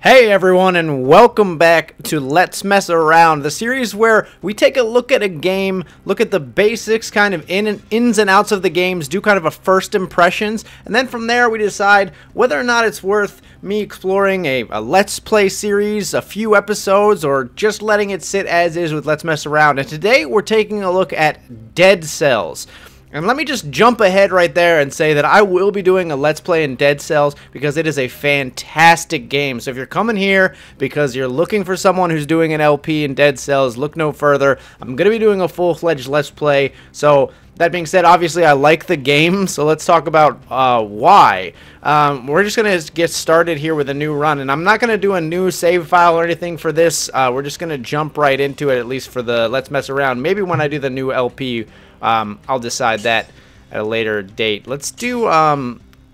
Hey everyone, and welcome back to Let's Mess Around, the series where we take a look at a game, look at the basics, kind of ins and outs of the games, do kind of a first impressions, and then from there we decide whether or not it's worth me exploring a Let's Play series, a few episodes, or just letting it sit as is with Let's Mess Around. And today we're taking a look at Dead Cells. And let me just jump ahead right there and say that I will be doing a Let's Play in Dead Cells because it is a fantastic game. So if you're coming here because you're looking for someone who's doing an LP in Dead Cells, look no further. I'm going to be doing a full-fledged Let's Play. So that being said, obviously I like the game, so let's talk about why. We're just going to get started here with a new run, and I'm not going to do a new save file or anything for this. We're just going to jump right into it, at least for the Let's Mess Around. Maybe when I do the new LP, I'll decide that at a later date. Let's do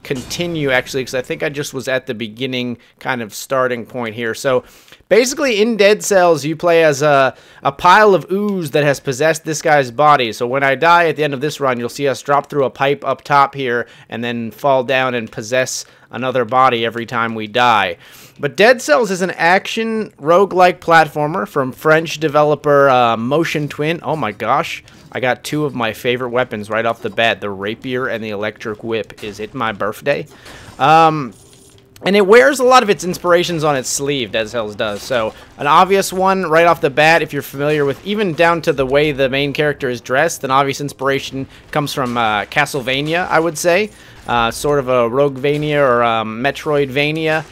continue, actually, because I think I just was at the beginning kind of starting point here. So basically in Dead Cells you play as a pile of ooze that has possessed this guy's body. So when I die at the end of this run, you'll see us drop through a pipe up top here and then fall down and possess another body every time we die. But Dead Cells is an action roguelike platformer from French developer Motion Twin. Oh my gosh, I got two of my favorite weapons right off the bat. The rapier and the electric whip. Is it my birthday? And it wears a lot of its inspirations on its sleeve, Dead Cells does. So an obvious one right off the bat, if you're familiar with, even down to the way the main character is dressed, an obvious inspiration comes from Castlevania, I would say. Sort of a RogueVania or Metroidvania,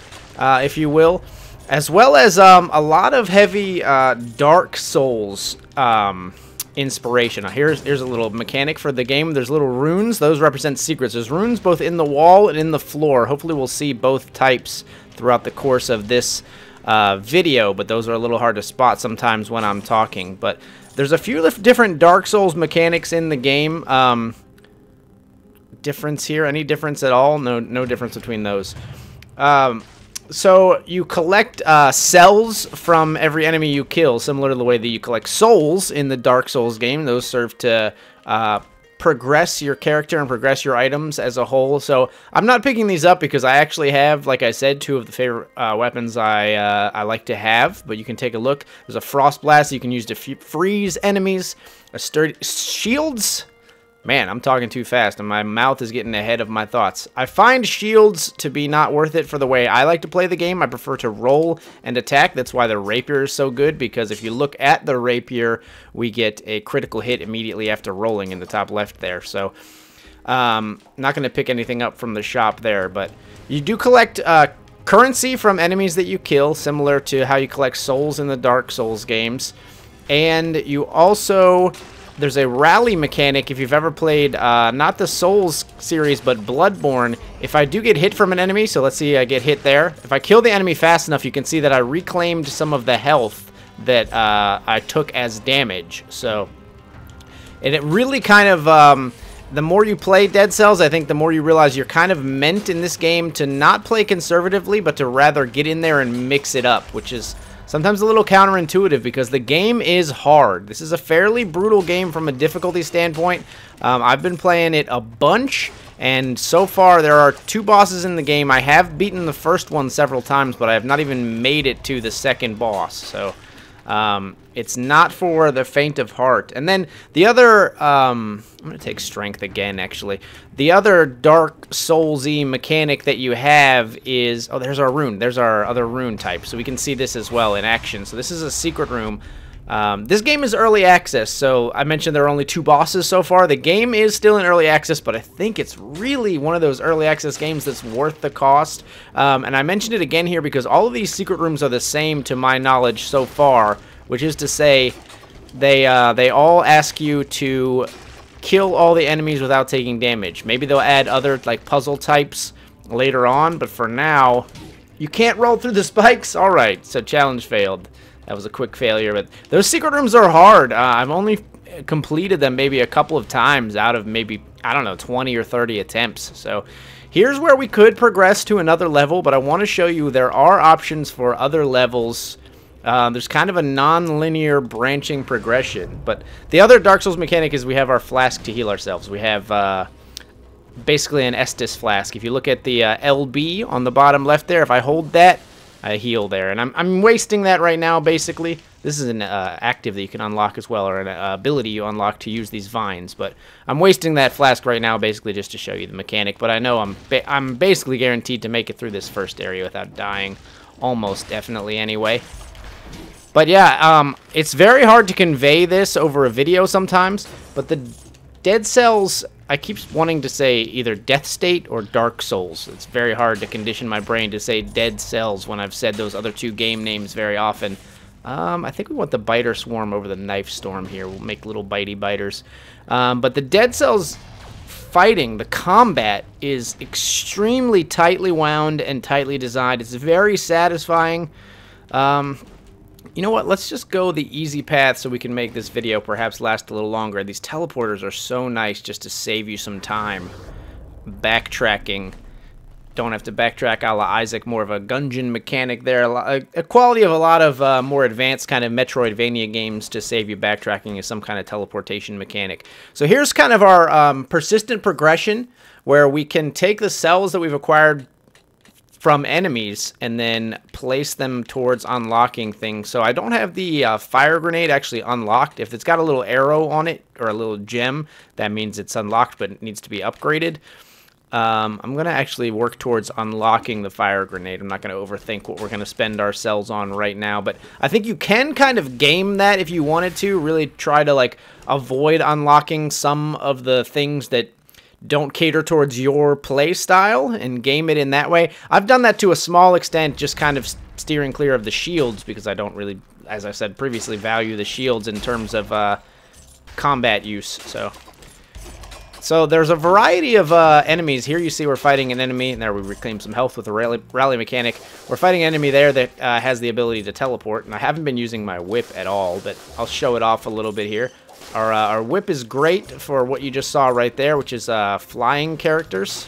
if you will. As well as a lot of heavy Dark Souls inspiration. Here's a little mechanic for the game. There's little runes. Those represent secrets. There's runes both in the wall and in the floor. Hopefully we'll see both types throughout the course of this video, but those are a little hard to spot sometimes when I'm talking. But there's a few different Dark Souls mechanics in the game. Difference here? Any difference at all? No difference between those. So you collect cells from every enemy you kill, similar to the way that you collect souls in the Dark Souls game. Those serve to progress your character and progress your items as a whole. So I'm not picking these up because I actually have, like I said, two of the favorite weapons I like to have. But you can take a look. There's a Frost Blast you can use to freeze enemies. A sturdy shields. Man, I'm talking too fast, and my mouth is getting ahead of my thoughts. I find shields to be not worth it for the way I like to play the game. I prefer to roll and attack. That's why the rapier is so good, because if you look at the rapier, we get a critical hit immediately after rolling in the top left there. So, not going to pick anything up from the shop there, but you do collect currency from enemies that you kill, similar to how you collect souls in the Dark Souls games. And you also... There's a rally mechanic if you've ever played, not the Souls series, but Bloodborne. If I do get hit from an enemy, so let's see I get hit there. If I kill the enemy fast enough, you can see that I reclaimed some of the health that I took as damage. So, and it really kind of, the more you play Dead Cells, I think the more you realize you're kind of meant in this game to not play conservatively, but to rather get in there and mix it up, which is... sometimes a little counterintuitive because the game is hard. This is a fairly brutal game from a difficulty standpoint. I've been playing it a bunch, and so far there are two bosses in the game. I have beaten the first one several times, but I have not even made it to the second boss. So it's not for the faint of heart. And then the other, I'm going to take strength again, actually. The other Dark Souls-y mechanic that you have is... oh, there's our rune. There's our other rune type. So we can see this as well in action. So this is a secret room. This game is early access, so I mentioned there are only two bosses so far. The game is still in early access, but I think it's really one of those early access games that's worth the cost. And I mentioned it again here because all of these secret rooms are the same to my knowledge so far, which is to say they all ask you to kill all the enemies without taking damage. Maybe they'll add other like puzzle types later on, but for now, you can't roll through the spikes? Alright, so challenge failed. That was a quick failure, but those secret rooms are hard. I've only completed them maybe a couple of times out of maybe, I don't know, 20 or 30 attempts. So here's where we could progress to another level, but I want to show you there are options for other levels. There's kind of a non-linear branching progression, but the other Dark Souls mechanic is we have our flask to heal ourselves. We have basically an Estus flask. If you look at the LB on the bottom left there, if I hold that a heal there. And I'm wasting that right now, basically. This is an active that you can unlock as well, or an ability you unlock to use these vines. But I'm wasting that flask right now, basically just to show you the mechanic. But I know I'm basically guaranteed to make it through this first area without dying. Almost definitely anyway. But yeah, it's very hard to convey this over a video sometimes. But the Dead Cells, I keep wanting to say either Death State or Dark Souls. It's very hard to condition my brain to say Dead Cells when I've said those other two game names very often. I think we want the Biter Swarm over the Knife Storm here. We'll make little bitey biters. But the Dead Cells fighting, the combat, is extremely tightly wound and tightly designed. It's very satisfying. You know what? Let's just go the easy path so we can make this video perhaps last a little longer. These teleporters are so nice just to save you some time. Backtracking. Don't have to backtrack a la Isaac. More of a gungeon mechanic there. A quality of a lot of more advanced kind of Metroidvania games to save you backtracking is some kind of teleportation mechanic. So here's kind of our persistent progression where we can take the cells that we've acquired from enemies and then place them towards unlocking things. So I don't have the fire grenade actually unlocked. If it's got a little arrow on it or a little gem, that means it's unlocked but it needs to be upgraded. I'm going to actually work towards unlocking the fire grenade. I'm not going to overthink what we're going to spend our cells on right now, but I think you can kind of game that if you wanted to. Really try to like avoid unlocking some of the things that don't cater towards your play style and game it in that way. I've done that to a small extent, just kind of steering clear of the shields because I don't really, as I said previously, value the shields in terms of combat use. So there's a variety of enemies. Here you see we're fighting an enemy, and there we reclaim some health with a rally mechanic. We're fighting an enemy there that has the ability to teleport, and I haven't been using my whip at all, but I'll show it off a little bit here. Our whip is great for what you just saw right there, which is flying characters.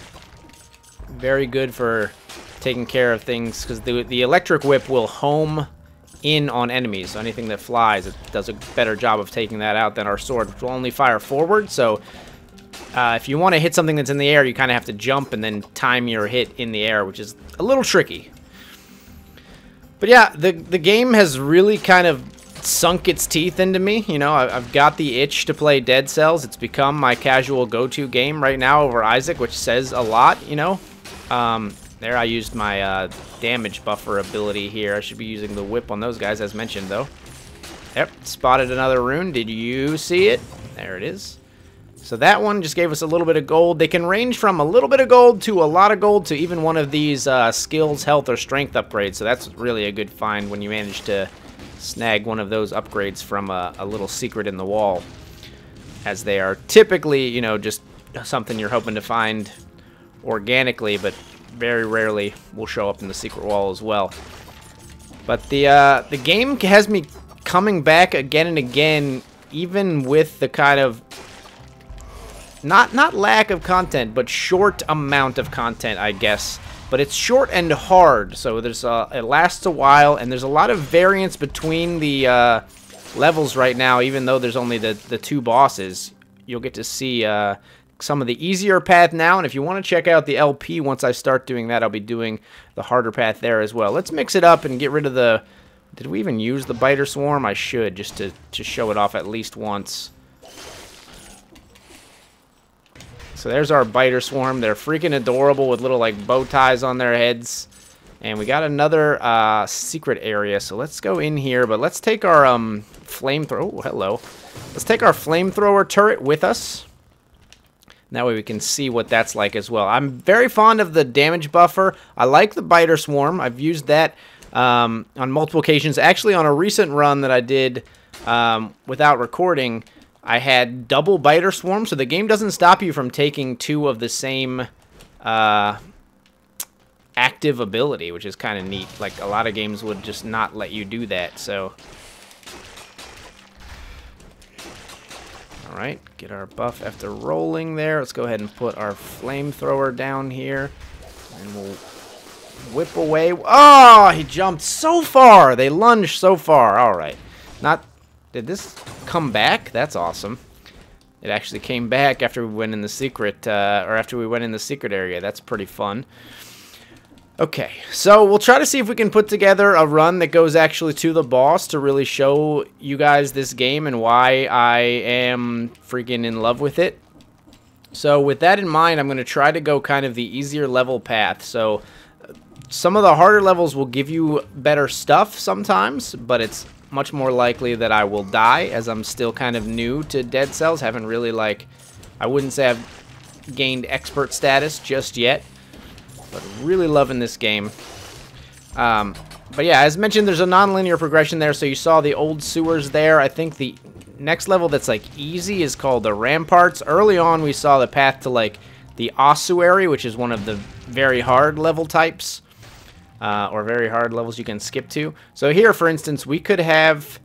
Very good for taking care of things, because the electric whip will home in on enemies. So anything that flies, it does a better job of taking that out than our sword, which will only fire forward. So if you want to hit something that's in the air, you kind of have to jump and then time your hit in the air, which is a little tricky. But yeah, the game has really kind of sunk its teeth into me. You know, I've got the itch to play Dead Cells. It's become my casual go-to game right now over Isaac, which says a lot, you know. There I used my damage buffer ability here. I should be using the whip on those guys, as mentioned, though. Yep, spotted another rune. Did you see it? There it is. So that one just gave us a little bit of gold. They can range from a little bit of gold to a lot of gold to even one of these skills, health, or strength upgrades. So that's really a good find when you manage to snag one of those upgrades from a little secret in the wall, as they are typically, you know, just something you're hoping to find organically, but very rarely will show up in the secret wall as well. But the game has me coming back again and again, even with the kind of not lack of content, but short amount of content, I guess. But it's short and hard, so there's it lasts a while, and there's a lot of variance between the levels right now. Even though there's only the two bosses, you'll get to see some of the easier path now. And if you want to check out the LP, once I start doing that, I'll be doing the harder path there as well. Let's mix it up and get rid of the... Did we even use the Biter Swarm? I should, just to show it off at least once. So there's our Biter Swarm. They're freaking adorable with little like bow ties on their heads. And we got another secret area. So let's go in here, but let's take our flamethrower. Oh, hello. Let's take our flamethrower turret with us. That way we can see what that's like as well. I'm very fond of the damage buffer. I like the Biter Swarm. I've used that on multiple occasions. Actually, on a recent run that I did without recording, I had double Biter Swarm, so the game doesn't stop you from taking two of the same active ability, which is kind of neat. Like, a lot of games would just not let you do that, so... Alright, get our buff after rolling there. Let's go ahead and put our flamethrower down here, and we'll whip away. Oh, he jumped so far! They lunged so far. Alright. Not... Did this come back? That's awesome. It actually came back after we went in the secret, or after we went in the secret area. That's pretty fun. Okay, so we'll try to see if we can put together a run that goes actually to the boss to really show you guys this game and why I am freaking in love with it. So with that in mind, I'm going to try to go kind of the easier level path. So some of the harder levels will give you better stuff sometimes, but it's much more likely that I will die as I'm still kind of new to Dead Cells. Haven't really, like, I wouldn't say I've gained expert status just yet. But really loving this game. But yeah, as mentioned, there's a non-linear progression there. So you saw the old sewers there. I think the next level that's like easy is called the Ramparts. Early on, we saw the path to like the ossuary, which is one of the very hard level types. Or very hard levels you can skip to. So here, for instance, we could have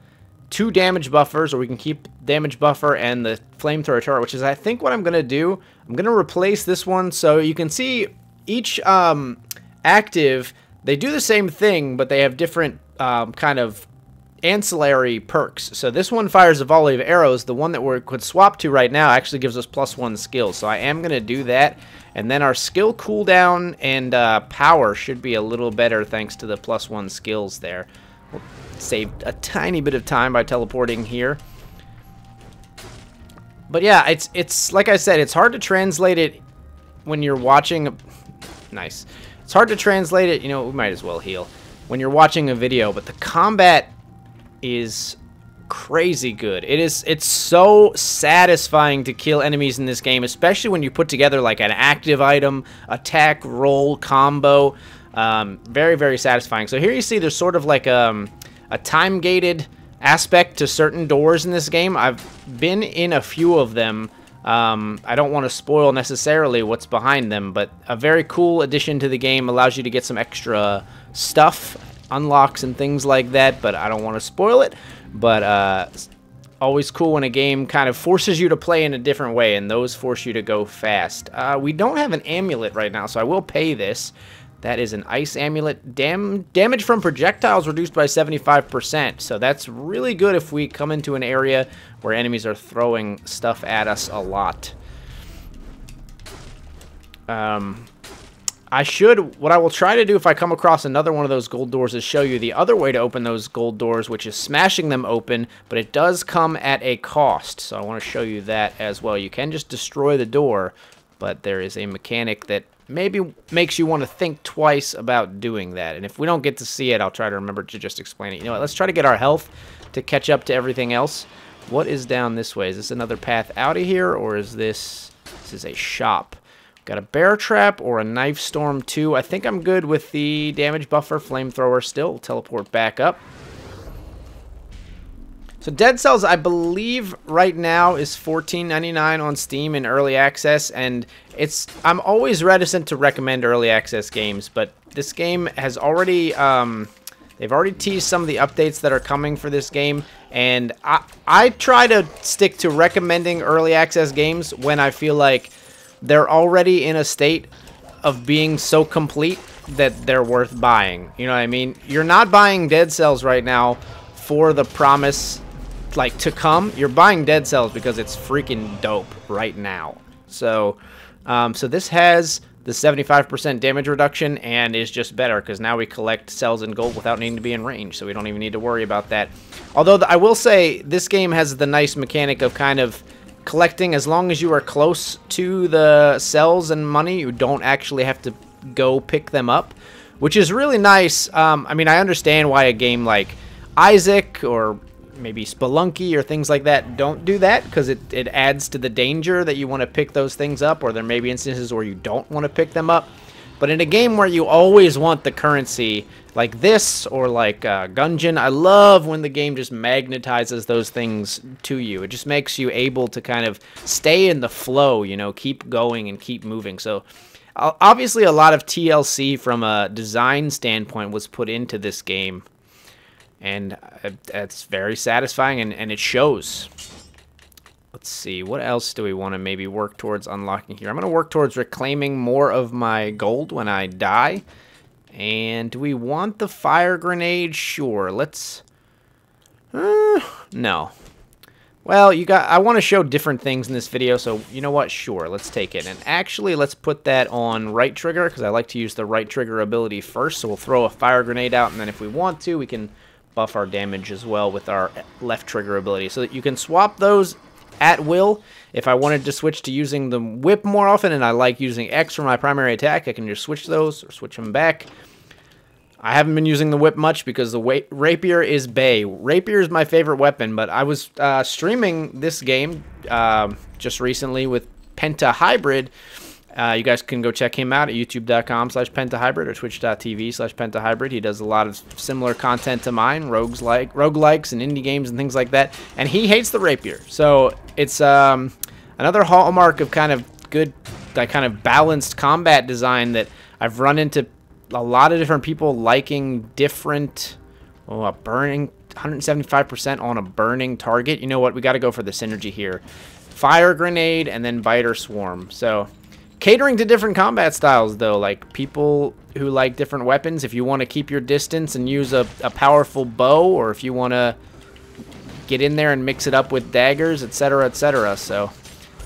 2 damage buffers, or we can keep damage buffer and the flamethrower turret, which is I think what I'm going to do. I'm going to replace this one so you can see each active, they do the same thing, but they have different kind of ancillary perks. So this one fires a volley of arrows. The one that we could swap to right now actually gives us +1 skill. So I am going to do that. And then our skill cooldown and power should be a little better thanks to the +1 skills there. We'll save a tiny bit of time by teleporting here. But yeah, it's like I said, it's hard to translate it when you're watching. Nice. It's hard to translate it. You know, we might as well heal when you're watching a video, but the combat is crazy good. It's so satisfying to kill enemies in this game, especially when you put together like an active item, attack, roll, combo. Very, very satisfying. So here you see there's sort of like a time-gated aspect to certain doors in this game. I've been in a few of them. I don't want to spoil necessarily what's behind them, but a very cool addition to the game. Allows you to get some extra stuff, unlocks and things like that, but I don't want to spoil it. But always cool when a game kind of forces you to play in a different way, and those force you to go fast. We don't have an amulet right now, so I will pay this. That is an ice amulet. Damage from projectiles reduced by 75%. So that's really good if we come into an area where enemies are throwing stuff at us a lot. What I will try to do if I come across another one of those gold doors is show you the other way to open those gold doors, which is smashing them open, but it does come at a cost. So I want to show you that as well. You can just destroy the door, but there is a mechanic that maybe makes you want to think twice about doing that. And if we don't get to see it, I'll try to remember to just explain it. You know what, let's try to get our health to catch up to everything else. What is down this way? Is this another path out of here, or is this is a shop? Got a bear trap or a knife storm too. I think I'm good with the damage buffer, flamethrower still. We'll teleport back up. So Dead Cells, I believe right now is $14.99 on Steam in early access, and I'm always reticent to recommend early access games, but this game has already they've already teased some of the updates that are coming for this game, and I try to stick to recommending early access games when I feel like they're already in a state of being so complete that they're worth buying. You know what I mean? You're not buying Dead Cells right now for the promise like to come. You're buying Dead Cells because it's freaking dope right now. So so this has the 75% damage reduction and is just better because now we collect cells and gold without needing to be in range, so we don't even need to worry about that. Although I will say this game has the nice mechanic of kind of collecting. As long as you are close to the cells and money, you don't actually have to go pick them up, which is really nice. I mean, I understand why a game like Isaac or maybe Spelunky or things like that don't do that, because it adds to the danger that you want to pick those things up, or there may be instances where you don't want to pick them up. But in a game where you always want the currency, like this or like Gungeon, I love when the game just magnetizes those things to you. It just makes you able to kind of stay in the flow, you know, keep going and keep moving. So obviously a lot of TLC from a design standpoint was put into this game, and it's very satisfying, and it shows. Let's see, what else do we want to maybe work towards unlocking here? I'm going to work towards reclaiming more of my gold when I die. And do we want the fire grenade? Sure, let's... no. We'll Well, I want to show different things in this video, so you know what? Sure, let's take it. And actually, let's put that on right trigger, because I like to use the right trigger ability first. So we'll throw a fire grenade out, and then if we want to, we can buff our damage as well with our left trigger ability. So that you can swap those at will. If I wanted to switch to using the whip more often, and I like using X for my primary attack, I can just switch those, or switch them back. I haven't been using the whip much because the rapier is bae. Rapier is my favorite weapon, but I was streaming this game just recently with Penta Hybrid. You guys can go check him out at youtube.com/pentahybrid or twitch.tv/pentahybrid. He does a lot of similar content to mine, roguelikes and indie games and things like that. And he hates the rapier. So it's another hallmark of kind of good, like kind of balanced combat design that I've run into a lot of different people liking different, a burning 175% on a burning target. You know what? We got to go for the synergy here. Fire grenade and then bite or swarm. So catering to different combat styles, though, like people who like different weapons. If you want to keep your distance and use a powerful bow, or if you want to get in there and mix it up with daggers, etc., etc. So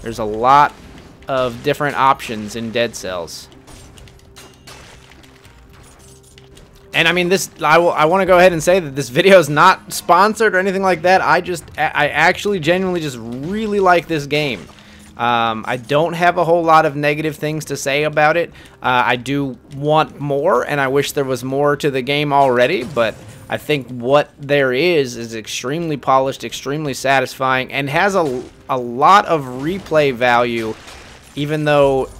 there's a lot of different options in Dead Cells. And I mean, I want to go ahead and say that this video is not sponsored or anything like that. I actually genuinely just really like this game. I don't have a whole lot of negative things to say about it. I do want more, and I wish there was more to the game already, but I think what there is extremely polished, extremely satisfying, and has a lot of replay value, even though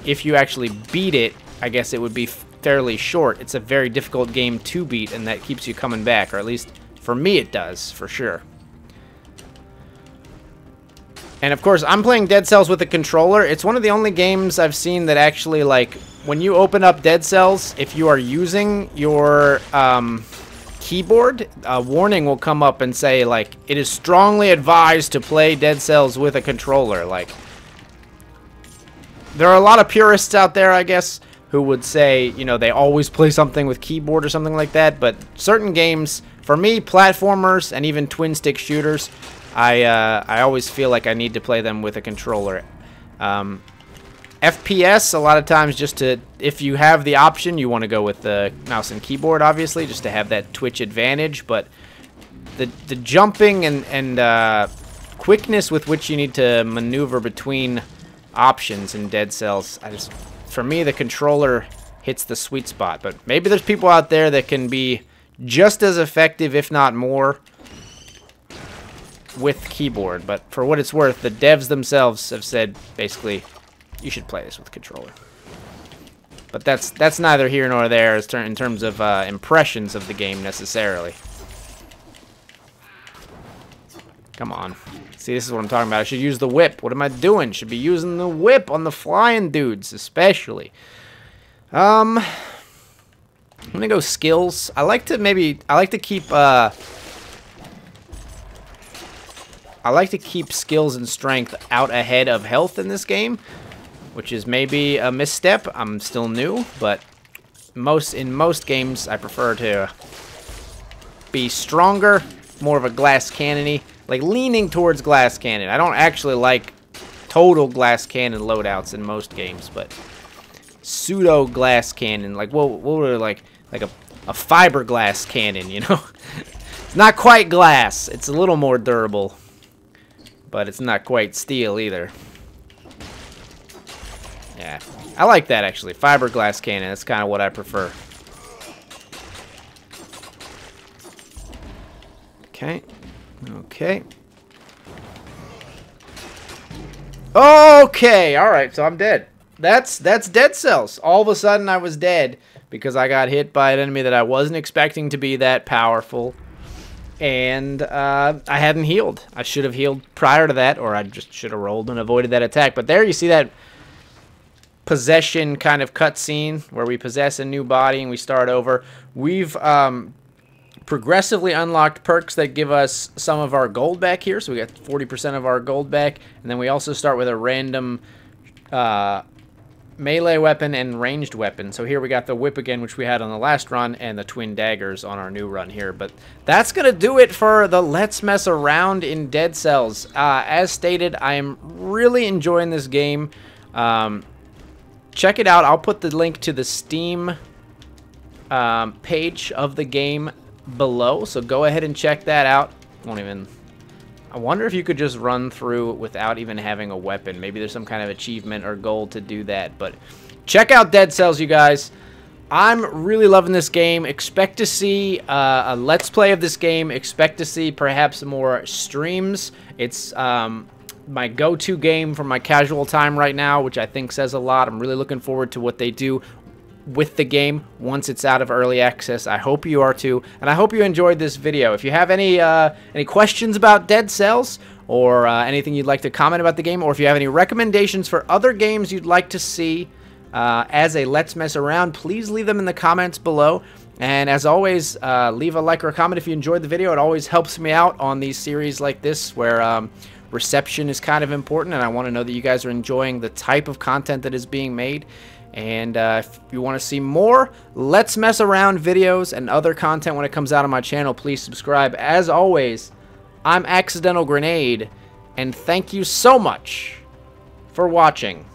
if you actually beat it, I guess it would be fairly short. It's a very difficult game to beat, and that keeps you coming back, or at least for me it does, for sure. And of course, I'm playing Dead Cells with a controller. It's one of the only games I've seen that actually, like, when you open up Dead Cells, if you are using your keyboard, a warning will come up and say, like, it is strongly advised to play Dead Cells with a controller. Like, there are a lot of purists out there, I guess, who would say, you know, they always play something with keyboard or something like that, but certain games, for me, platformers and even twin-stick shooters, I always feel like I need to play them with a controller. FPS, a lot of times, just to, if you have the option, you want to go with the mouse and keyboard, obviously, just to have that twitch advantage, but the jumping and quickness with which you need to maneuver between options in Dead Cells, for me, the controller hits the sweet spot. But maybe there's people out there that can be just as effective, if not more, with keyboard. But for what it's worth, the devs themselves have said, basically, you should play this with controller. But that's neither here nor there in terms of impressions of the game, necessarily. Come on. See, this is what I'm talking about. I should use the whip. What am I doing? Should be using the whip on the flying dudes, especially. I'm gonna go skills. I like to keep skills and strength out ahead of health in this game, which is maybe a misstep. I'm still new, but in most games I prefer to be stronger, more of a glass cannon-y. Like, leaning towards glass cannon. I don't actually like total glass cannon loadouts in most games, but pseudo glass cannon, like what were like a fiberglass cannon, you know? It's not quite glass. It's a little more durable, but it's not quite steel either. Yeah, I like that actually. Fiberglass cannon. That's kind of what I prefer. Okay. Okay. Okay, alright, so I'm dead. That's Dead Cells. All of a sudden I was dead because I got hit by an enemy that I wasn't expecting to be that powerful. And I hadn't healed. I should have healed prior to that, or I just should have rolled and avoided that attack. But there you see that possession kind of cutscene where we possess a new body and we start over. We've progressively unlocked perks that give us some of our gold back here, so we got 40% of our gold back, and then we also start with a random melee weapon and ranged weapon. So here we got the whip again, which we had on the last run, and the twin daggers on our new run here. But that's going to do it for the Let's Mess Around in Dead Cells. As stated, I am really enjoying this game. Check it out. I'll put the link to the Steam page of the game below, so go ahead and check that out. I wonder if you could just run through without even having a weapon. Maybe there's some kind of achievement or goal to do that. But check out Dead Cells, you guys. I'm really loving this game. Expect to see a Let's Play of this game. Expect to see perhaps more streams. It's my go-to game for my casual time right now, which I think says a lot. I'm really looking forward to what they do with the game once it's out of early access. I hope you are too, and I hope you enjoyed this video. If you have any questions about Dead Cells, or anything you'd like to comment about the game, or if you have any recommendations for other games you'd like to see as a Let's Mess Around, please leave them in the comments below. And as always, leave a like or a comment if you enjoyed the video. It always helps me out on these series like this, where reception is kind of important, and I want to know that you guys are enjoying the type of content that is being made. And if you want to see more Let's Mess Around videos and other content when it comes out on my channel, please subscribe. As always, I'm Accidental Grenade, and thank you so much for watching.